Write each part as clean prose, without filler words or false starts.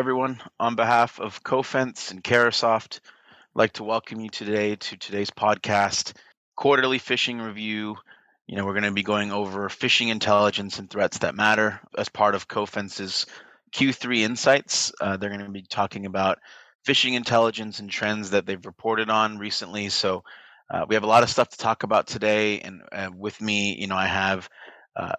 everyone. On behalf of Cofense and Carahsoft, I'd like to welcome you today to today's podcast, quarterly phishing review. We're going to be going over phishing intelligence and threats that matter as part of Cofense's Q3 Insights. They're going to be talking about phishing intelligence and trends that they've reported on recently. So we have a lot of stuff to talk about today. And with me, I have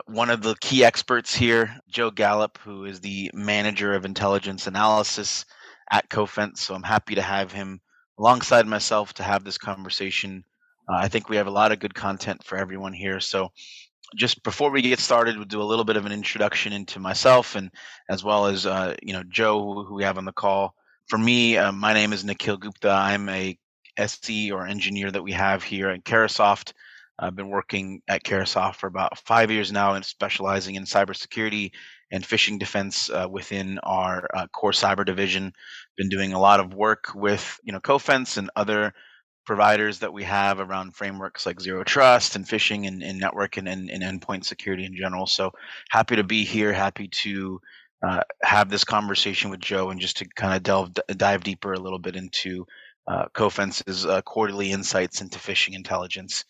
one of the key experts here, Joe Gallop, who is the manager of intelligence analysis at Cofense. So I'm happy to have him alongside myself to have this conversation. I think we have a lot of good content for everyone here. So just before we get started, we'll do a little bit of an introduction into myself and as well as, Joe, who we have on the call. For me, my name is Nikhil Gupta. I'm a SE or engineer that we have here at Carahsoft. I've been working at Carahsoft for about 5 years now and specializing in cybersecurity and phishing defense within our core cyber division. Been doing a lot of work with Cofense and other providers that we have around frameworks like zero trust and phishing and network and endpoint security in general. So happy to be here. Happy to have this conversation with Joe and just to kind of dive deeper a little bit into Cofense's quarterly insights into phishing intelligence.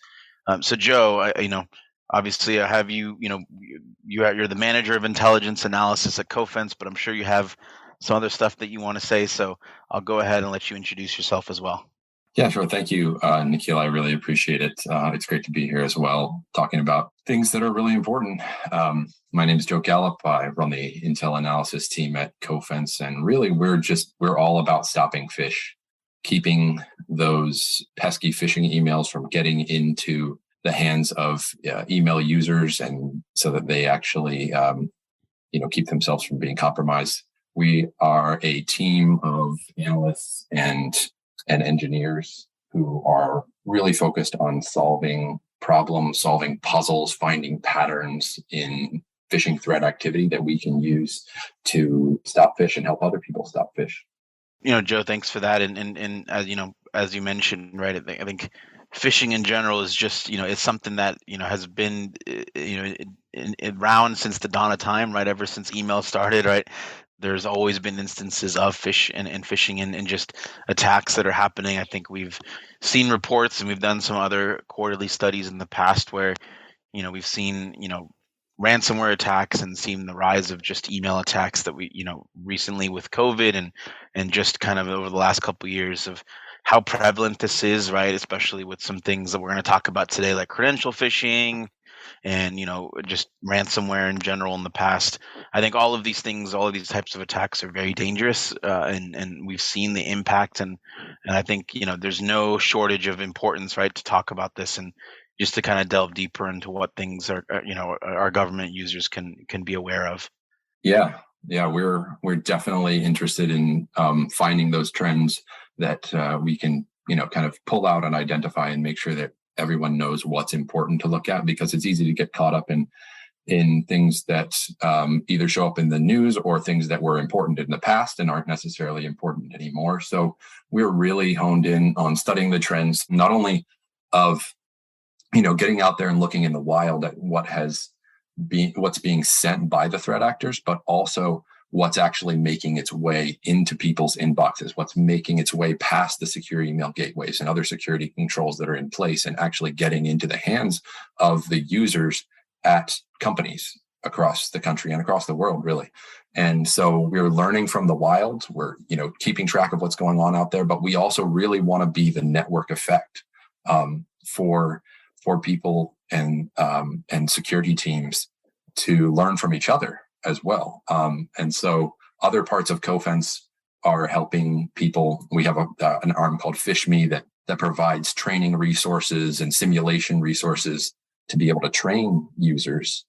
So Joe, obviously I have you're the manager of intelligence analysis at Cofense, but I'm sure you have some other stuff that you want to say. So I'll go ahead and let you introduce yourself as well. Yeah, sure. Thank you, Nikhil. I really appreciate it. It's great to be here as well, talking about things that are really important. My name is Joe Gallop. I run the Intel analysis team at Cofense, and really we're all about stopping phish, keeping those pesky phishing emails from getting into the hands of email users, and so that they actually, keep themselves from being compromised. We are a team of analysts and engineers who are really focused on solving problems, solving puzzles, finding patterns in phishing threat activity that we can use to stop phish and help other people stop phish. Joe, thanks for that. And as you mentioned, right, I think phishing in general is just, it's something that, has been, around since the dawn of time, right? Ever since email started, right? There's always been instances of phish and phishing and just attacks that are happening. I think we've seen reports and we've done some other quarterly studies in the past where, we've seen, ransomware attacks and seen the rise of just email attacks that we, recently with COVID and just kind of over the last couple of years of how prevalent this is, right? Especially with some things that we're going to talk about today, like credential phishing and, just ransomware in general in the past. I think all of these things, all of these types of attacks are very dangerous, and we've seen the impact. And I think, there's no shortage of importance, right, to talk about this and just to kind of delve deeper into what things are, our government users can be aware of. Yeah, we're definitely interested in finding those trends that we can, kind of pull out and identify and make sure that everyone knows what's important to look at, because it's easy to get caught up in things that either show up in the news or things that were important in the past and aren't necessarily important anymore. So we're really honed in on studying the trends, not only of getting out there and looking in the wild at what's being sent by the threat actors, but also what's actually making its way into people's inboxes, what's making its way past the secure email gateways and other security controls that are in place and actually getting into the hands of the users at companies across the country and across the world, really. And so we're learning from the wild. We're, keeping track of what's going on out there, but we also really want to be the network effect for people and security teams to learn from each other as well. And so other parts of Cofense are helping people. We have an arm called PhishMe that provides training resources and simulation resources to be able to train users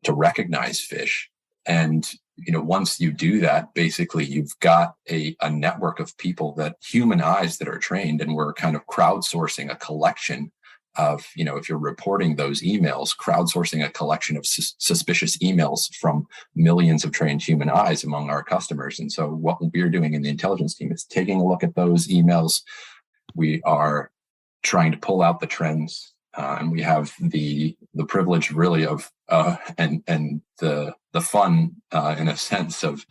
to recognize phish. And once you do that, basically you've got a network of people, that human eyes that are trained, and we're kind of crowdsourcing a collection of, if you're reporting those emails, crowdsourcing a collection of suspicious emails from millions of trained human eyes among our customers. And so what we're doing in the intelligence team is taking a look at those emails. We are trying to pull out the trends, and we have the privilege really of and the fun, in a sense, of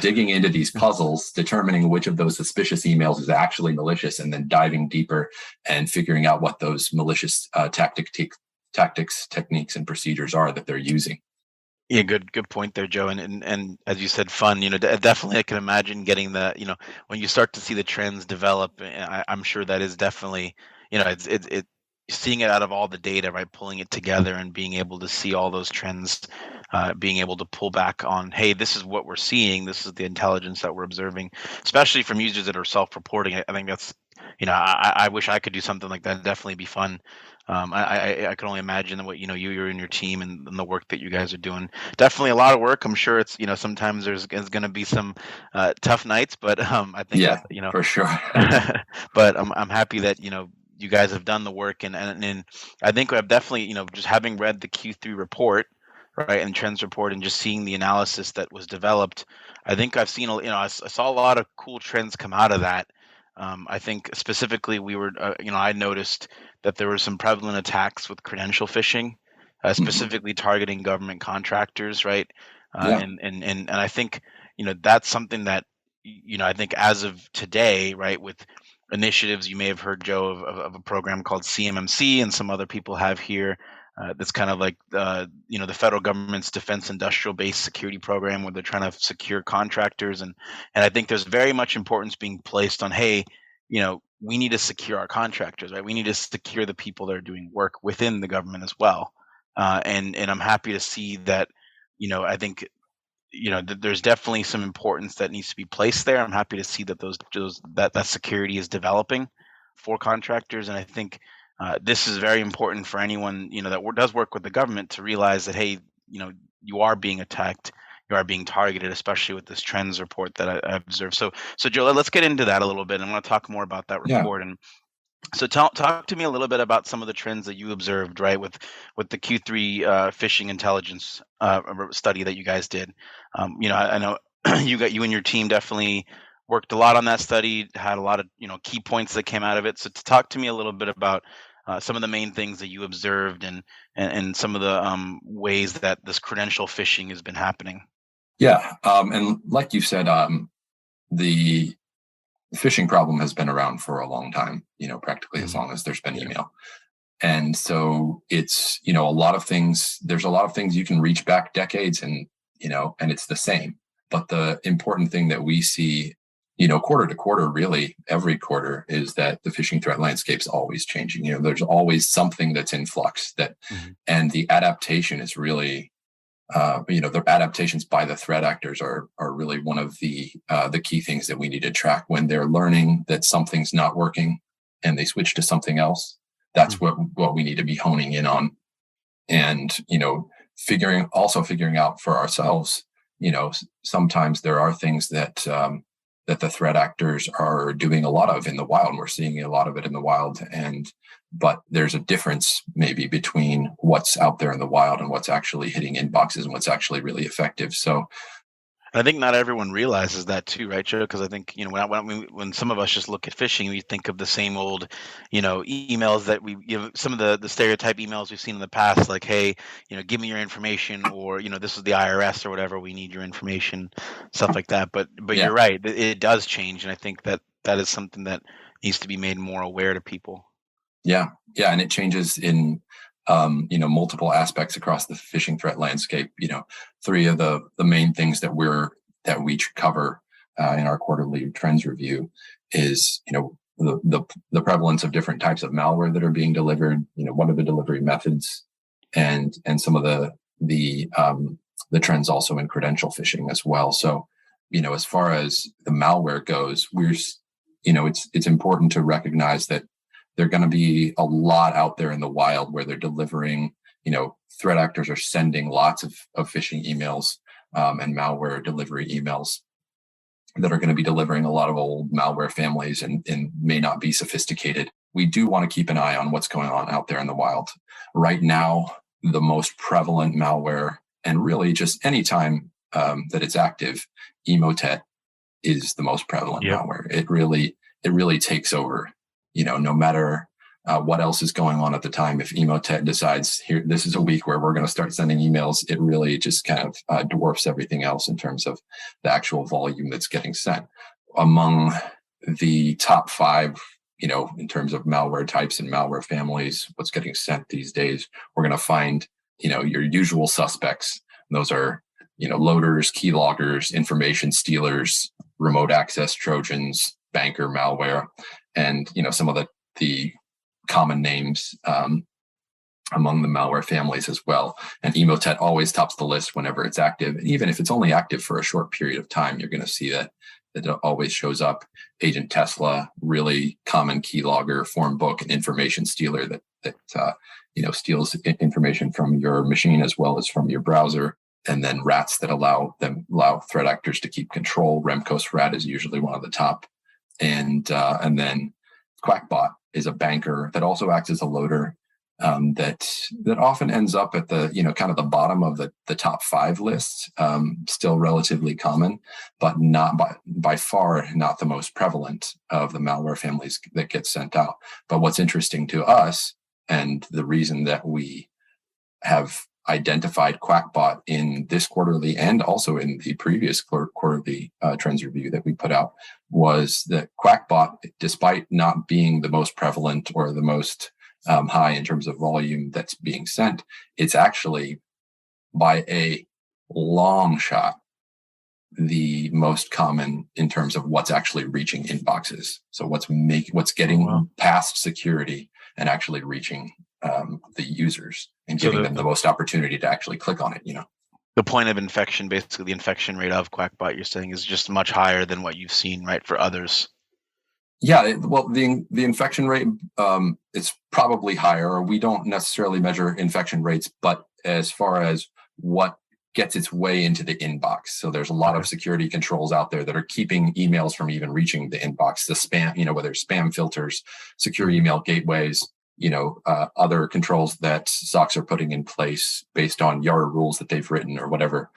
digging into these puzzles, determining which of those suspicious emails is actually malicious, and then diving deeper and figuring out what those malicious tactics, techniques, and procedures are that they're using. Yeah, good point there, Joe. And as you said, fun. Definitely, I can imagine getting the, when you start to see the trends develop. I'm sure that is definitely, it seeing it out of all the data, right? Pulling it together and being able to see all those trends, being able to pull back on, hey, this is what we're seeing. This is the intelligence that we're observing, especially from users that are self-reporting. I think that's, I wish I could do something like that. It'd definitely be fun. I can only imagine what you're in your team and the work that you guys are doing. Definitely a lot of work. I'm sure it's sometimes there's going to be some tough nights, but I think Yeah, for sure. but I'm happy that you guys have done the work, and I think I've definitely just having read the Q3 report, right, and trends report, and just seeing the analysis that was developed. I think I've seen I saw a lot of cool trends come out of that. I think specifically we were I noticed that there were some prevalent attacks with credential phishing, specifically targeting government contractors, right? Yeah. And I think that's something that I think as of today, right, with initiatives you may have heard, Joe, of a program called CMMC, and some other people have here. That's kind of like the federal government's defense industrial base security program, where they're trying to secure contractors, and I think there's very much importance being placed on, hey, we need to secure our contractors, right? We need to secure the people that are doing work within the government as well. And I'm happy to see that, I think, there's definitely some importance that needs to be placed there. I'm happy to see that that security is developing for contractors. And I think this is very important for anyone, that does work with the government, to realize that, hey, you are being attacked, you are being targeted, especially with this trends report that I observed. So Joe, let's get into that a little bit. I want to talk more about that report. And so talk to me a little bit about some of the trends that you observed, right, with the Q3 phishing intelligence study that you guys did. I know you and your team definitely worked a lot on that study, had a lot of key points that came out of it. So to talk to me a little bit about some of the main things that you observed, and some of the ways that this credential phishing has been happening. Yeah, and like you said, the phishing problem has been around for a long time, practically as long as there's been email. And so it's, a lot of things, there's a lot of things you can reach back decades, and, and it's the same. But the important thing that we see, quarter to quarter, really every quarter, is that the phishing threat landscape's always changing. There's always something that's in flux, and the adaptation is really, the adaptations by the threat actors are really one of the key things that we need to track when they're learning that something's not working and they switch to something else. That's what we need to be honing in on, and figuring out for ourselves. Sometimes there are things that that the threat actors are doing a lot of in the wild, and we're seeing a lot of it in the wild, but there's a difference maybe between what's out there in the wild and what's actually hitting inboxes and what's actually really effective. So I think not everyone realizes that too, right, Joe? Because I think when some of us just look at phishing, we think of the same old, emails that we give, some of the stereotype emails we've seen in the past, like, hey, give me your information, or this is the IRS or whatever, we need your information, stuff like that. But yeah. You're right, it does change, and I think that is something that needs to be made more aware to people. Yeah, and it changes in multiple aspects across the phishing threat landscape. Three of the main things that we cover in our quarterly trends review is the prevalence of different types of malware that are being delivered. What are the delivery methods, and some of the trends also in credential phishing as well. So as far as the malware goes, it's important to recognize that there are going to be a lot out there in the wild where they're delivering, threat actors are sending lots of phishing emails and malware delivery emails that are going to be delivering a lot of old malware families and may not be sophisticated. We do want to keep an eye on what's going on out there in the wild. Right now, the most prevalent malware, and really just any time that it's active, Emotet is the most prevalent malware. It really takes over. No matter what else is going on at the time. If Emotet decides here, this is a week where we're going to start sending emails, it really just kind of dwarfs everything else in terms of the actual volume that's getting sent. Among the top 5, in terms of malware types and malware families, what's getting sent these days, we're going to find, your usual suspects. Those are, loaders, keyloggers, information stealers, remote access Trojans, banker malware, and, some of the common names among the malware families as well. And Emotet always tops the list whenever it's active. And even if it's only active for a short period of time, you're going to see that it always shows up. Agent Tesla, really common keylogger, form book, and information stealer that steals information from your machine as well as from your browser. And then rats that allow threat actors to keep control. Remcos rat is usually one of the top. And then Quackbot is a banker that also acts as a loader, that often ends up at the kind of the bottom of the top 5 lists. Still relatively common, but not by far not the most prevalent of the malware families that get sent out. But what's interesting to us, and the reason that we have identified Quackbot in this quarterly and also in the previous quarterly trends review that we put out, was that Quackbot, despite not being the most prevalent or the most high in terms of volume that's being sent, it's actually by a long shot the most common in terms of what's actually reaching inboxes. So what's getting past security and actually reaching the users and giving them the most opportunity to actually click on it. The point of infection, basically the infection rate of Quackbot, you're saying, is just much higher than what you've seen, right, for others. Yeah, well, the infection rate, it's probably higher. We don't necessarily measure infection rates, but as far as what gets its way into the inbox. So there's a lot of security controls out there that are keeping emails from even reaching the inbox. The spam, whether it's spam filters, secure email gateways, other controls that SOCs are putting in place based on Yara rules that they've written or whatever,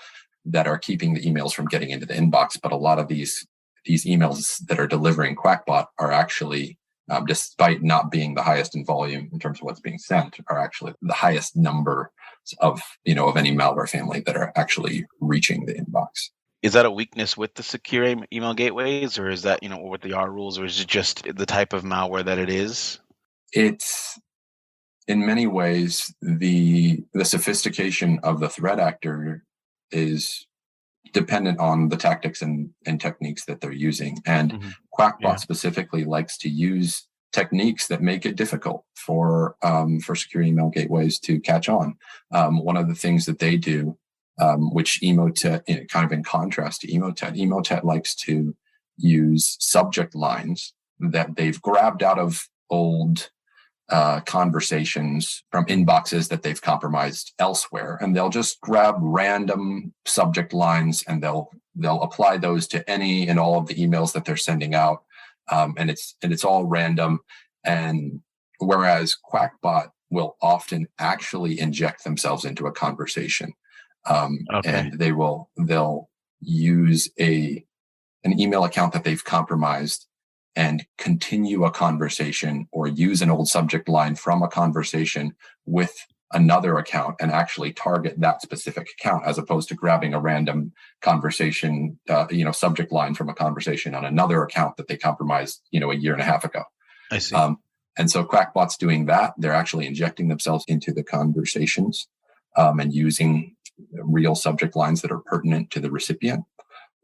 that are keeping the emails from getting into the inbox. But a lot of these emails that are delivering Quackbot are actually, despite not being the highest in volume in terms of what's being sent, are actually the highest number of any malware family that are actually reaching the inbox. Is that a weakness with the secure email gateways, or is that, with the R rules, or is it just the type of malware that it is? It's, in many ways, the sophistication of the threat actor is dependent on the tactics and techniques that they're using. And Quackbot specifically likes to use techniques that make it difficult for secure email gateways to catch on. One of the things that they do, which Emotet, kind of in contrast to Emotet likes to use subject lines that they've grabbed out of old conversations from inboxes that they've compromised elsewhere, and they'll just grab random subject lines and they'll apply those to any and all of the emails that they're sending out, and it's all random. And whereas Quackbot will often actually inject themselves into a conversation, and they'll use an email account that they've compromised and continue a conversation, or use an old subject line from a conversation with another account and actually target that specific account, as opposed to grabbing a random conversation, subject line from a conversation on another account that they compromised, a year and a half ago. I see. And so Quackbot's doing that. They're actually injecting themselves into the conversations and using real subject lines that are pertinent to the recipient.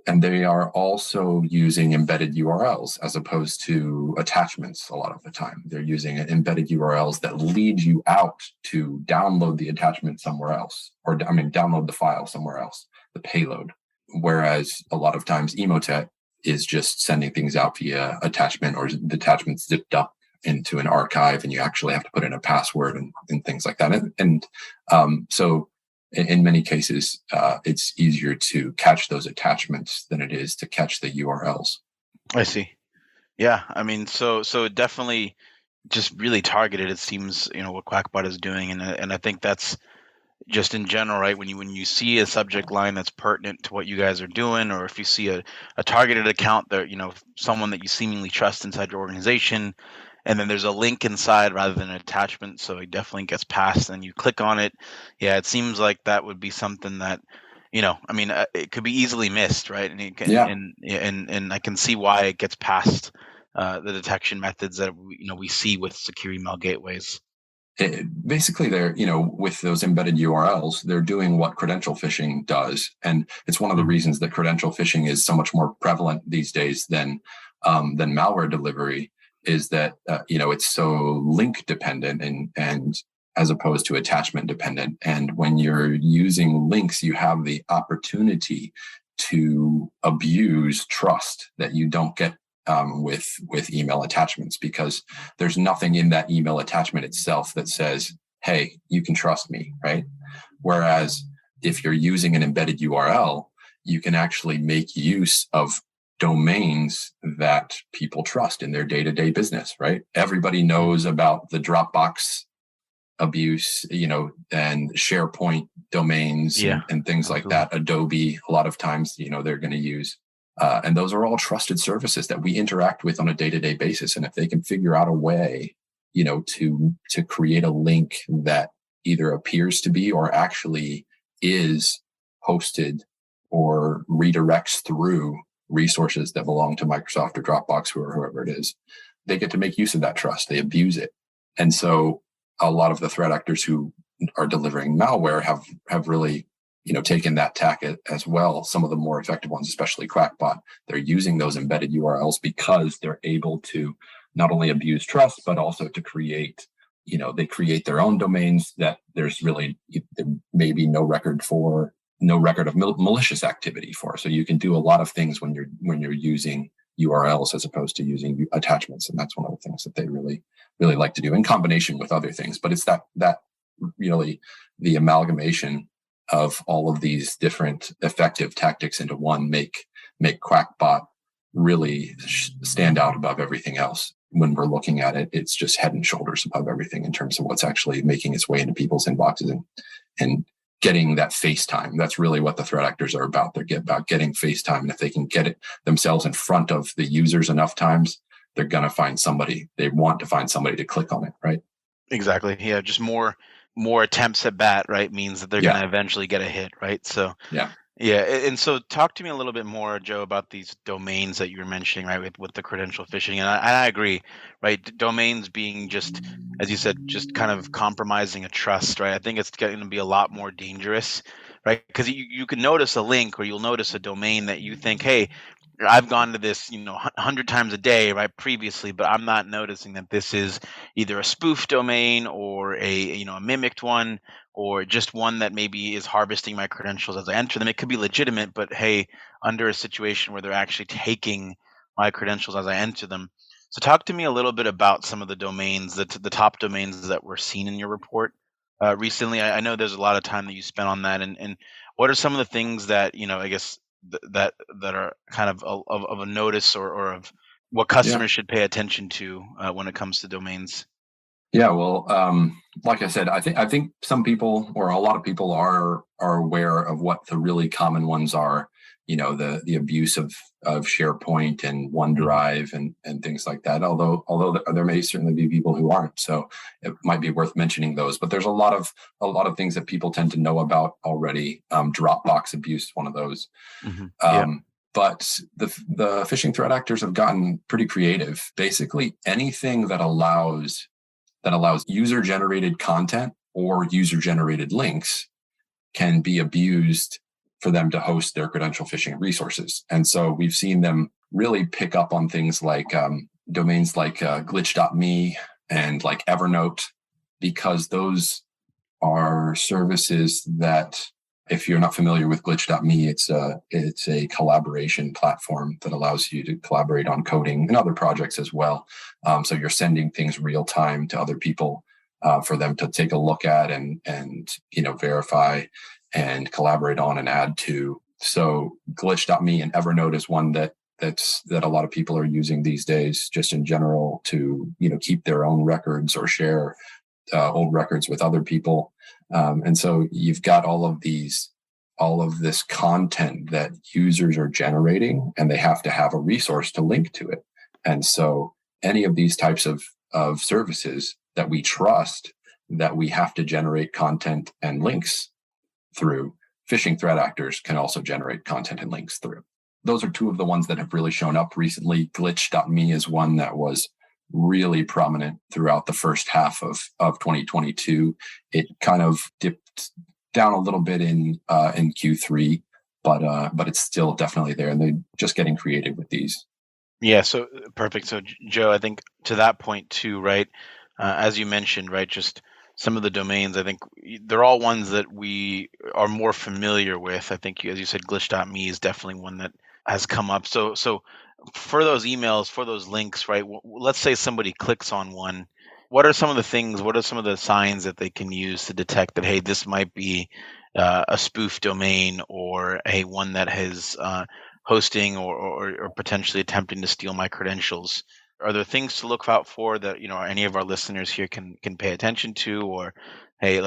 And they are also using embedded URLs as opposed to attachments a lot of the time. They're using embedded URLs that lead you out to download the attachment somewhere else, download the file somewhere else, the payload. Whereas a lot of times Emotet is just sending things out via attachment, or the attachment's zipped up into an archive and you actually have to put in a password and things like that. So in many cases, it's easier to catch those attachments than it is to catch the URLs. I see. Yeah, so definitely just really targeted. It seems, what Quackbot is doing, and I think that's just in general, right? When you see a subject line that's pertinent to what you guys are doing, or if you see a targeted account that someone that you seemingly trust inside your organization, and then there's a link inside rather than an attachment, so it definitely gets passed and you click on it. Yeah, it seems like that would be something that, I mean, it could be easily missed, right? And it can, Yeah. and I can see why it gets past the detection methods that we see with secure email gateways. Basically, they're, with those embedded URLs, they're doing what credential phishing does. And it's one of the reasons that credential phishing is so much more prevalent these days than malware delivery, is that, it's so link dependent and as opposed to attachment dependent. And when you're using links, you have the opportunity to abuse trust that you don't get with email attachments, because there's nothing in that email attachment itself that says, hey, you can trust me, right? Whereas if you're using an embedded URL, you can actually make use of domains that people trust in their day-to-day business, right? Everybody knows about the Dropbox abuse, and SharePoint domains and things like that. Adobe, a lot of times, they're going to use. And those are all trusted services that we interact with on a day-to-day basis. And if they can figure out a way, to create a link that either appears to be or actually is hosted or redirects through resources that belong to Microsoft or Dropbox or whoever it is, they get to make use of that trust. They abuse it. And so a lot of the threat actors who are delivering malware have really taken that tack as well. Some of the more effective ones, especially Crackbot, they're using those embedded URLs because they're able to not only abuse trust, but also to create, they create their own domains that there's really maybe no record of malicious activity for. So you can do a lot of things when you're using URLs as opposed to using attachments. And that's one of the things that they really, really like to do in combination with other things. But it's that really the amalgamation of all of these different effective tactics into one make Quackbot really stand out above everything else. When we're looking at it, it's just head and shoulders above everything in terms of what's actually making its way into people's inboxes and getting that face time. That's really what the threat actors are about. They're about getting face time. And if they can get it themselves in front of the users enough times, they're going to find somebody. They want to find somebody to click on it, right? Exactly. Yeah, just more attempts at bat, right, means that they're going to eventually get a hit, right? So yeah. And so talk to me a little bit more, Joe, about these domains that you were mentioning, right, with the credential phishing. And I agree, right? Domains being just, as you said, just kind of compromising a trust, right? I think it's going to be a lot more dangerous, right? Because you can notice a link or you'll notice a domain that you think, hey, I've gone to this, 100 times a day, right, previously, but I'm not noticing that this is either a spoof domain or a mimicked one, or just one that maybe is harvesting my credentials as I enter them. It could be legitimate, but hey, under a situation where they're actually taking my credentials as I enter them. So talk to me a little bit about some of the domains, the top domains that were seen in your report recently. I know there's a lot of time that you spent on that, and what are some of the things that I guess that are kind of a notice or of what customers should pay attention to when it comes to domains? Yeah, well, like I said, I think some people or a lot of people are aware of what the really common ones are. The abuse of SharePoint and OneDrive and things like that. Although there may certainly be people who aren't, so it might be worth mentioning those. But there's a lot of things that people tend to know about already. Dropbox abuse is one of those. But the phishing threat actors have gotten pretty creative. Basically, anything that allows user-generated content or user-generated links can be abused for them to host their credential phishing resources. And so we've seen them really pick up on things like domains like glitch.me and like Evernote, because those are services that, if you're not familiar with glitch.me, it's a collaboration platform that allows you to collaborate on coding and other projects as well. So you're sending things real time to other people for them to take a look at and verify and collaborate on and add to. So glitch.me and Evernote is one that a lot of people are using these days, just in general, to keep their own records or share old records with other people. And so you've got all of this content that users are generating, and they have to have a resource to link to it. And so any of these types of of services that we trust that we have to generate content and links through. Phishing threat actors can also generate content and links through. Those are two of the ones that have really shown up recently. Glitch.me is one that was really prominent throughout the first half of 2022. It kind of dipped down a little bit in Q3, but it's still definitely there, and they're just getting creative with these. Yeah, so perfect. So Joe, I think to that point too, right? As you mentioned, right, just some of the domains, I think they're all ones that we are more familiar with. I think, as you said, glitch.me is definitely one that has come up. So for those emails, for those links, right? Let's say somebody clicks on one. What are some of the things? What are some of the signs that they can use to detect that, hey, this might be a spoof domain, or hey, one that has hosting or potentially attempting to steal my credentials? Are there things to look out for that any of our listeners here can pay attention to? Or hey,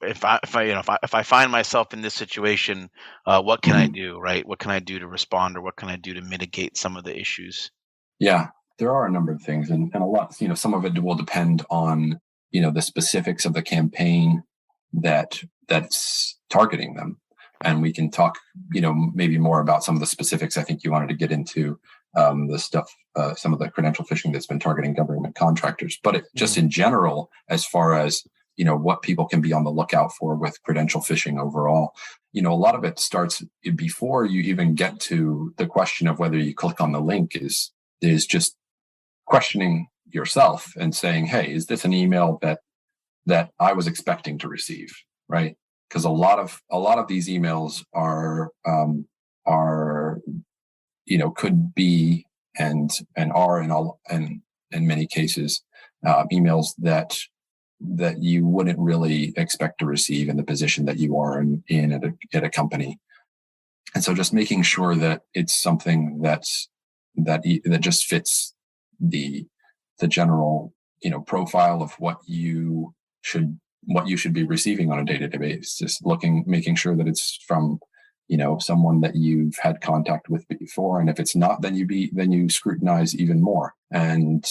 if I find myself in this situation, what can I do, right? What can I do to respond, or what can I do to mitigate some of the issues? Yeah, there are a number of things, and a lot, some of it will depend on, the specifics of the campaign that's targeting them. And we can talk, maybe more about some of the specifics. I think you wanted to get into the stuff, some of the credential phishing that's been targeting government contractors. But just in general, as far as, what people can be on the lookout for with credential phishing overall, a lot of it starts before you even get to the question of whether you click on the link is just questioning yourself and saying, hey, is this an email that I was expecting to receive, right? Because a lot of these emails are could be and are in many cases emails that you wouldn't really expect to receive in the position that you are in at a company. And so just making sure that it's something that just fits the general profile of what you should be receiving on a day-to-day basis. Just making sure that it's from someone that you've had contact with before, and if it's not, then you scrutinize even more. And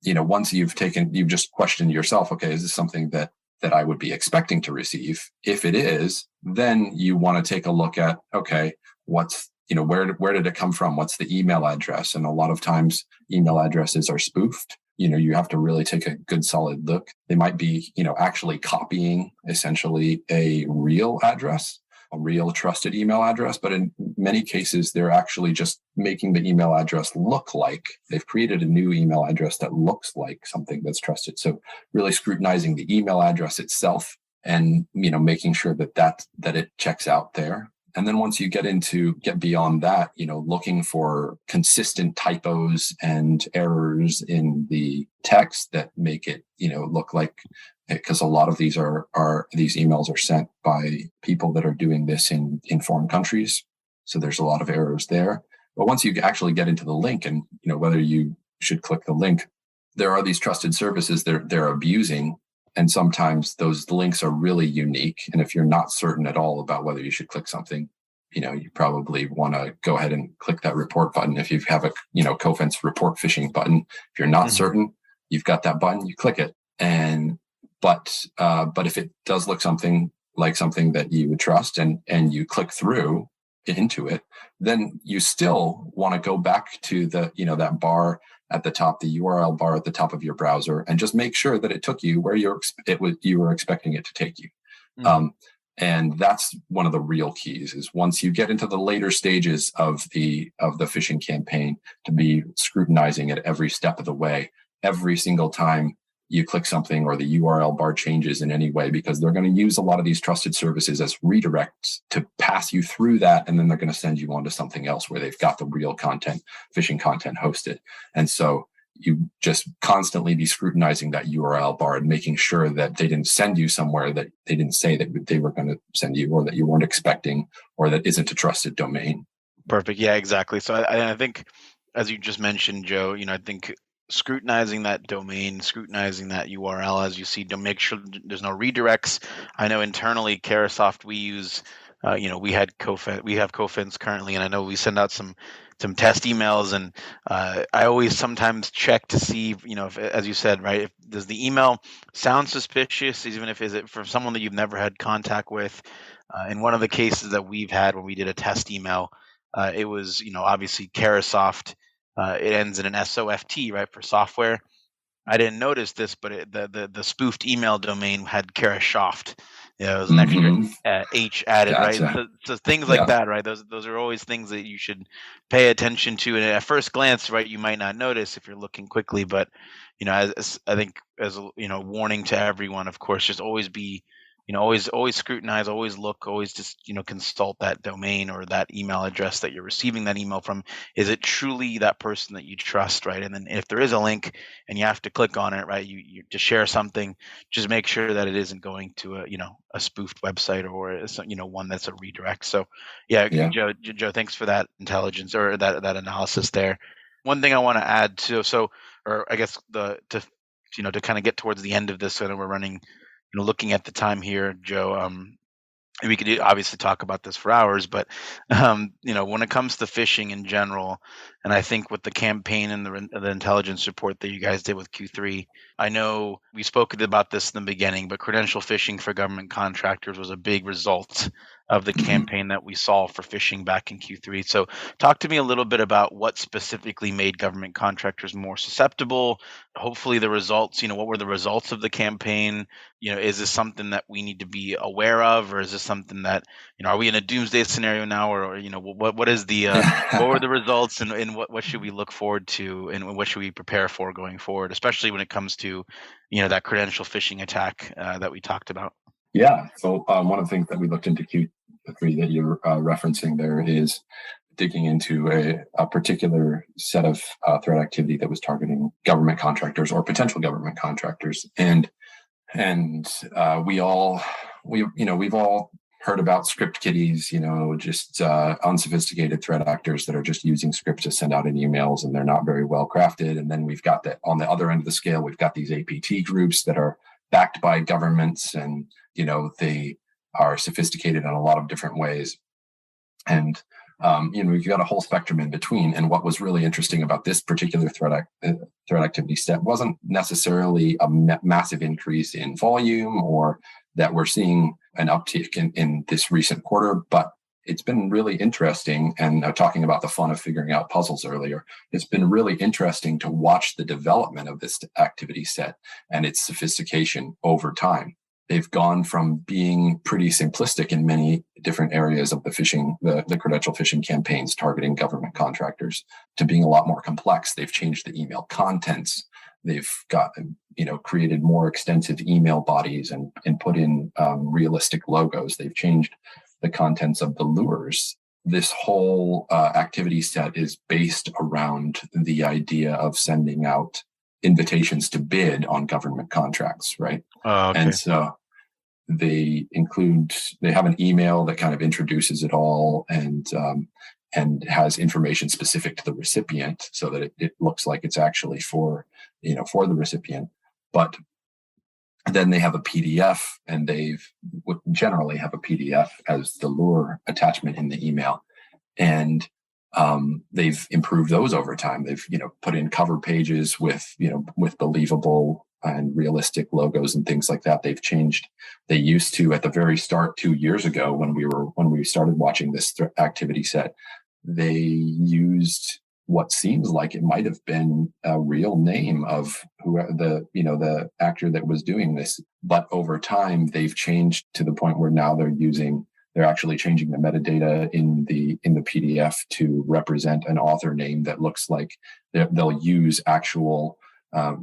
once you've just questioned yourself, okay, is this something that I would be expecting to receive? If it is, then you want to take a look at, okay, what's where did it come from? What's the email address? And a lot of times email addresses are spoofed. You have to really take a good solid look. They might be, actually copying essentially a real address, a real trusted email address. But in many cases, they're actually just making the email address look like they've created a new email address that looks like something that's trusted. So really scrutinizing the email address itself and, making sure that it checks out there. And then once you get beyond that, looking for consistent typos and errors in the text that make it, look like, because a lot of these these emails are sent by people that are doing this in foreign countries. So there's a lot of errors there. But once you actually get into the link and, whether you should click the link, there are these trusted services they're abusing. And sometimes those links are really unique. And if you're not certain at all about whether you should click something, you probably want to go ahead and click that report button. If you have a, Cofense report phishing button, if you're not certain, you've got that button, you click it. But if it does look something like something that you would trust and you click through into it, then you still want to go back to the, that bar at the top, the URL bar at the top of your browser, and just make sure that it took you where you were expecting it to take you. And that's one of the real keys, is once you get into the later stages of the phishing campaign, to be scrutinizing it every step of the way, every single time you click something or the URL bar changes in any way, because they're going to use a lot of these trusted services as redirects to pass you through that. And then they're going to send you on to something else where they've got the real content, phishing content hosted. And so you just constantly be scrutinizing that URL bar and making sure that they didn't send you somewhere that they didn't say that they were going to send you, or that you weren't expecting, or that isn't a trusted domain. Perfect. Yeah, exactly. So I think, as you just mentioned, Joe, I think scrutinizing that domain, scrutinizing that URL as you see, to make sure there's no redirects. I know internally, Carahsoft, we use, we have Cofense currently, and I know we send out some test emails, and I always sometimes check to see, if, as you said, right, if does the email sound suspicious, even if is it from someone that you've never had contact with. In one of the cases that we've had when we did a test email, it was, obviously Carahsoft. It ends in an SOFT, right, for software. I didn't notice this, but the spoofed email domain had Carahsoft. Yeah, it was an extra H added, right? Gotcha. So things like Yeah. that, right? Those are always things that you should pay attention to. And at first glance, right, you might not notice if you're looking quickly, but as I think as warning to everyone, of course, just always be always scrutinize, always look, always just consult that domain or that email address that you're receiving that email from. Is it truly that person that you trust, right? And then if there is a link and you have to click on it, right, you to share something, just make sure that it isn't going to a spoofed website or one that's a redirect. So yeah, Yeah. Joe, thanks for that intelligence or that analysis there. One thing I want to add to, or I guess to kind of get towards the end of this, so that we're running, looking at the time here, Joe. We could obviously talk about this for hours, but when it comes to phishing in general, and I think with the campaign and the intelligence report that you guys did with Q3, I know we spoke about this in the beginning, but credential phishing for government contractors was a big result of the campaign that we saw for phishing back in Q3. So talk to me a little bit about what specifically made government contractors more susceptible. Hopefully the results, what were the results of the campaign? Is this something that we need to be aware of, or is this something that, are we in a doomsday scenario now, or what is the what were the results, and what should we look forward to, and what should we prepare for going forward, especially when it comes to that credential phishing attack that we talked about? Yeah. So one of the things that we looked into Q3 that you're referencing there is digging into a particular set of threat activity that was targeting government contractors or potential government contractors, and we've all heard about script kiddies, just unsophisticated threat actors that are just using scripts to send out in emails, and they're not very well crafted. And then we've got that on the other end of the scale, we've got these APT groups that are backed by governments, and they are sophisticated in a lot of different ways. And we've got a whole spectrum in between. And what was really interesting about this particular threat activity set wasn't necessarily a massive increase in volume, or that we're seeing an uptick in this recent quarter, but it's been really interesting. And talking about the fun of figuring out puzzles earlier, it's been really interesting to watch the development of this activity set and its sophistication over time. They've gone from being pretty simplistic in many different areas of the phishing, the credential phishing campaigns targeting government contractors, to being a lot more complex. They've changed the email contents. They've got, created more extensive email bodies and put in realistic logos. They've changed the contents of the lures. This whole activity set is based around the idea of sending out invitations to bid on government contracts, right? Oh, okay. And so they have an email that kind of introduces it all, and has information specific to the recipient, so that it looks like it's actually for the recipient. But then they have a PDF, and would generally have a PDF as the lure attachment in the email. And they've improved those over time. They've put in cover pages with believable and realistic logos and things like that. They've changed. They used to, at the very start 2 years ago, when we started watching this activity set, they used what seems like it might have been a real name of the actor that was doing this. But over time, they've changed to the point where now they're actually changing the metadata in the PDF to represent an author name that looks like they'll use actual,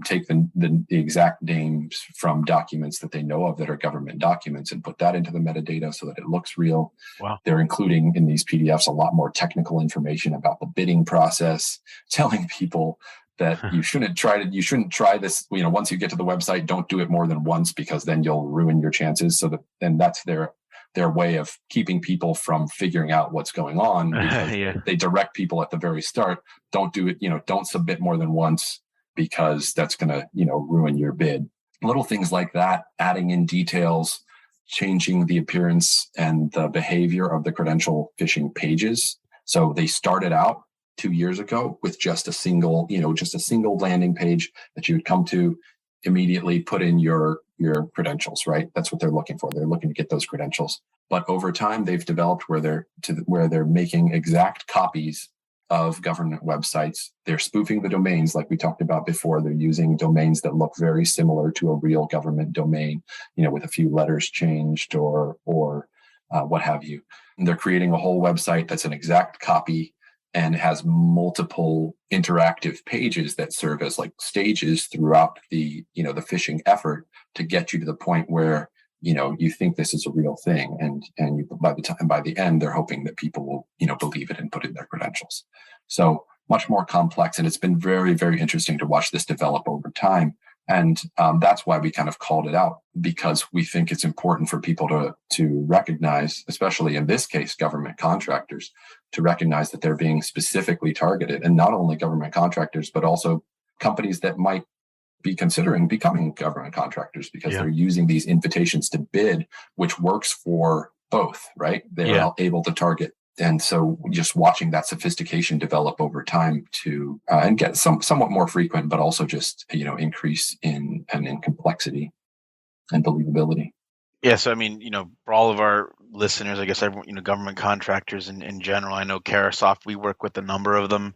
take the exact names from documents that they know of that are government documents and put that into the metadata so that it looks real. Wow. They're including in these PDFs a lot more technical information about the bidding process, telling people that you shouldn't try this. Once you get to the website, don't do it more than once, because then you'll ruin your chances. And that's their way of keeping people from figuring out what's going on. Yeah. They direct people at the very start. Don't do it. Don't submit more than once, because that's going to, ruin your bid. Little things like that, adding in details, changing the appearance and the behavior of the credential phishing pages. So they started out 2 years ago with just a single landing page that you would come to, immediately put in your credentials, right? That's what they're looking for. They're looking to get those credentials. But over time, they've developed where they're making exact copies of government websites. They're spoofing the domains like we talked about before. They're using domains that look very similar to a real government domain, with a few letters changed or what have you. And they're creating a whole website that's an exact copy and has multiple interactive pages that serve as like stages throughout the phishing effort to get you to the point where you think this is a real thing, and by the end they're hoping that people will believe it and put in their credentials. So much more complex, and it's been very, very interesting to watch this develop over time. And that's why we kind of called it out, because we think it's important for people to recognize, especially in this case, government contractors, to recognize that they're being specifically targeted, and not only government contractors, but also companies that might be considering becoming government contractors, because they're using these invitations to bid, which works for both, right? They're able to target. And so just watching that sophistication develop over time to and get somewhat more frequent, but also just increase in complexity and believability. Yeah, so I mean, for all of our listeners, I guess government contractors in general, I know Carahsoft, we work with a number of them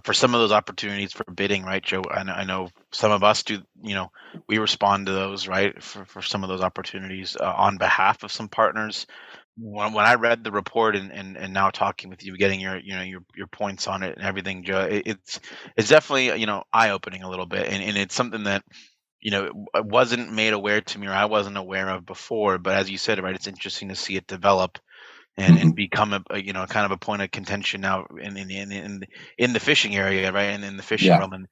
for some of those opportunities for bidding, right, Joe? I know some of us do, we respond to those, right, for some of those opportunities on behalf of some partners. When I read the report and now talking with you, getting your points on it and everything, Joe, it's definitely eye opening a little bit, and it's something that it wasn't made aware to me, or I wasn't aware of before. But as you said, right, it's interesting to see it develop and become a kind of a point of contention now in the phishing area, right, and in the phishing realm, and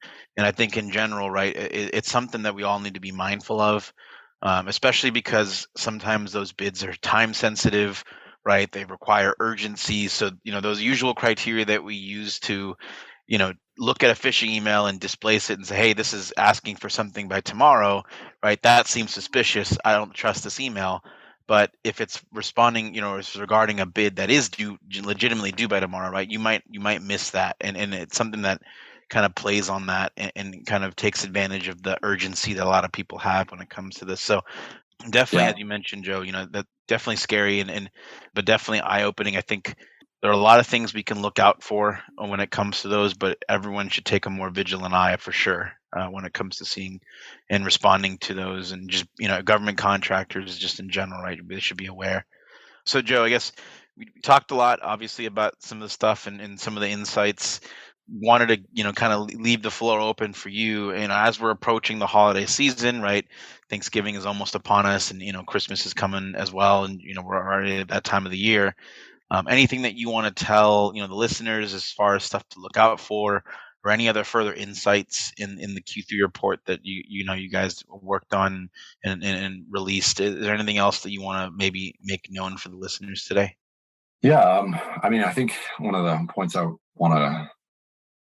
I think in general, right, it's something that we all need to be mindful of. Especially because sometimes those bids are time sensitive, right? They require urgency. So, those usual criteria that we use to, look at a phishing email and displace it and say, hey, this is asking for something by tomorrow, right? That seems suspicious. I don't trust this email. But if it's responding, it's regarding a bid that is legitimately due by tomorrow, right? You might miss that. And it's something that kind of plays on that and kind of takes advantage of the urgency that a lot of people have when it comes to this. So definitely, as you mentioned, Joe, that's definitely scary and but definitely eye-opening. I think there are a lot of things we can look out for when it comes to those, but everyone should take a more vigilant eye for sure when it comes to seeing and responding to those, and just government contractors just in general, right? They should be aware. So Joe, I guess we talked a lot, obviously, about some of the stuff and some of the insights. Wanted to kind of leave the floor open for you, as we're approaching the holiday season, right? Thanksgiving is almost upon us, and Christmas is coming as well, and we're already at that time of the year. Anything that you want to tell the listeners as far as stuff to look out for, or any other further insights in the Q3 report that you guys worked on and released? Is there anything else that you want to maybe make known for the listeners today? I think one of the points I want to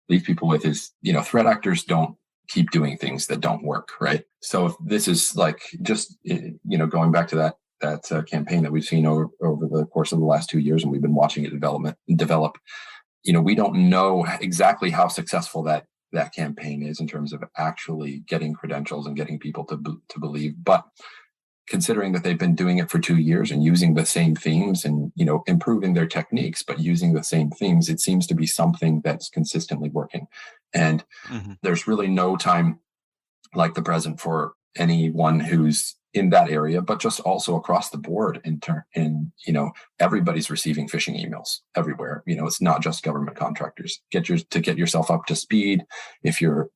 leave people with is, threat actors don't keep doing things that don't work, right? So if this is like just, going back to that campaign that we've seen over the course of the last 2 years, and we've been watching it develop, we don't know exactly how successful that campaign is in terms of actually getting credentials and getting people to believe. But considering that they've been doing it for 2 years and using the same themes and, improving their techniques, but using the same themes, it seems to be something that's consistently working. And there's really no time like the present for anyone who's in that area, but just also across the board everybody's receiving phishing emails everywhere. It's not just government contractors. Get yourself up to speed. If you're,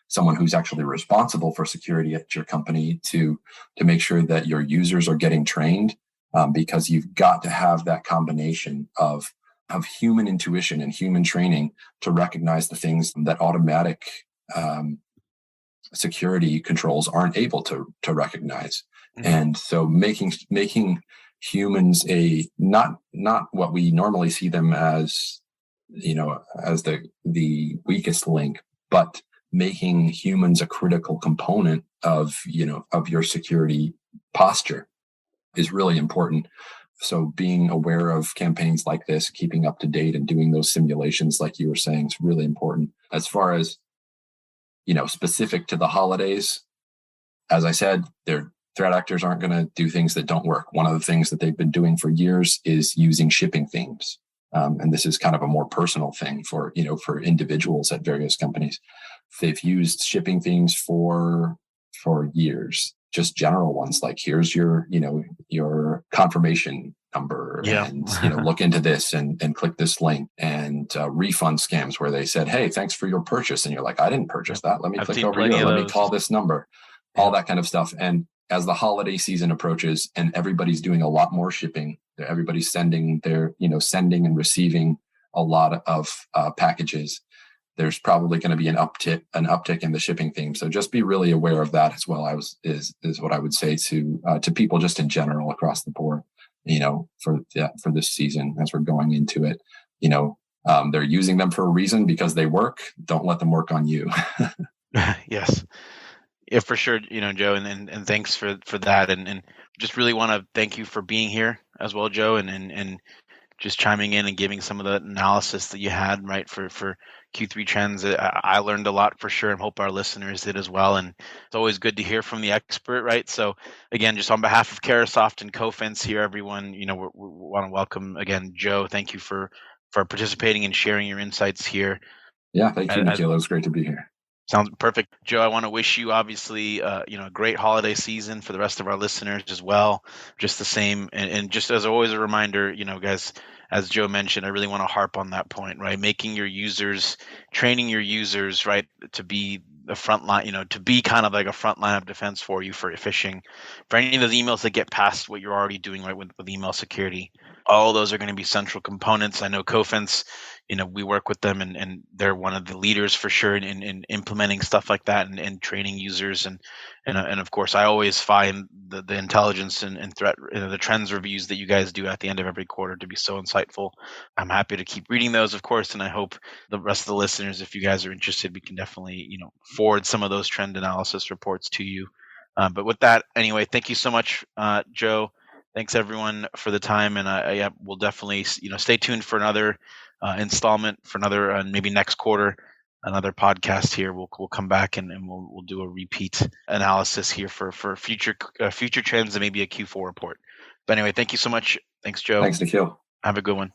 someone who's actually responsible for security at your company, to make sure that your users are getting trained, because you've got to have that combination of human intuition and human training to recognize the things that automatic security controls aren't able to recognize. And so making humans not what we normally see them as, as the weakest link, but making humans a critical component of your security posture is really important So being aware of campaigns like this, keeping up to date and doing those simulations, like you were saying, is really important. As far as, specific to the holidays, as I said, their threat actors aren't going to do things that don't work. One of the things that they've been doing for years is using shipping themes. And this is kind of a more personal thing for individuals at various companies. They've used shipping themes for years, just general ones like, here's your confirmation number, Yeah. and look into this and click this link, and refund scams where they said, hey, thanks for your purchase, and you're like, I didn't purchase that, let me click over here, let me call this number, all that kind of stuff. And as the holiday season approaches and everybody's doing a lot more shipping, everybody's sending and receiving a lot of packages, there's probably going to be an uptick in the shipping theme. So just be really aware of that as well. Is what I would say to people just in general across the board, for this season as we're going into it. They're using them for a reason because they work. Don't let them work on you. Yes. Yeah, for sure, Joe, and thanks for that, and just really want to thank you for being here as well, Joe, and just chiming in and giving some of the analysis that you had, right, for Q3 trends. I learned a lot for sure, and hope our listeners did as well. And it's always good to hear from the expert, right? So again, just on behalf of Carahsoft and Cofense here, everyone, we want to welcome again, Joe. Thank you for participating and sharing your insights here. Yeah, thank you, Nikhil. It was great to be here. Sounds perfect. Joe, I want to wish you obviously, a great holiday season for the rest of our listeners as well. Just the same. And just as always, a reminder, guys, as Joe mentioned, I really want to harp on that point, right? Making your users, training your users, right, to be the front line, to be kind of like a front line of defense for you for phishing, for any of those emails that get past what you're already doing, right, with email security. All of those are going to be central components. I know Cofense, we work with them, and they're one of the leaders for sure in implementing stuff like that, and training users, and of course I always find the intelligence and threat, the trends reviews that you guys do at the end of every quarter to be so insightful. I'm happy to keep reading those, of course, and I hope the rest of the listeners, if you guys are interested, we can definitely forward some of those trend analysis reports to you. But with that, anyway, thank you so much, Joe. Thanks everyone for the time, and we'll definitely stay tuned for another installment, for another maybe next quarter, another podcast here. We'll come back and we'll do a repeat analysis here for future trends and maybe a Q4 report. But anyway, thank you so much. Thanks, Joe. Thanks, Nikhil. Have a good one.